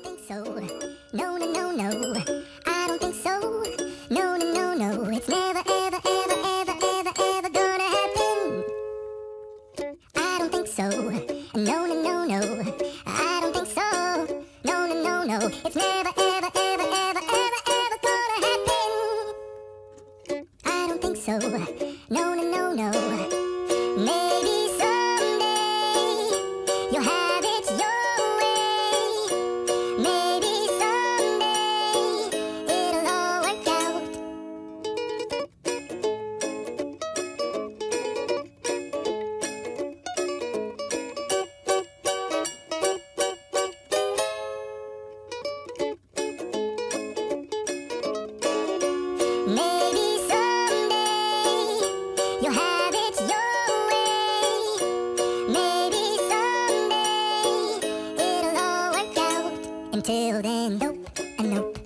don't think so. No, no, no, no. I don't think so. No, no, no, no. It's never, ever, ever, ever, ever, ever gonna happen. I don't think so. No, no, no, no. I don't think so. No, no, no, no. It's never, ever, ever, ever, ever, ever gonna happen. I don't think so. No, no, no, no. Maybe someday you'll have it your way. Maybe someday it'll all work out. Maybe someday you'll have it your way. Maybe someday it'll all work out. Until then, nope, and nope.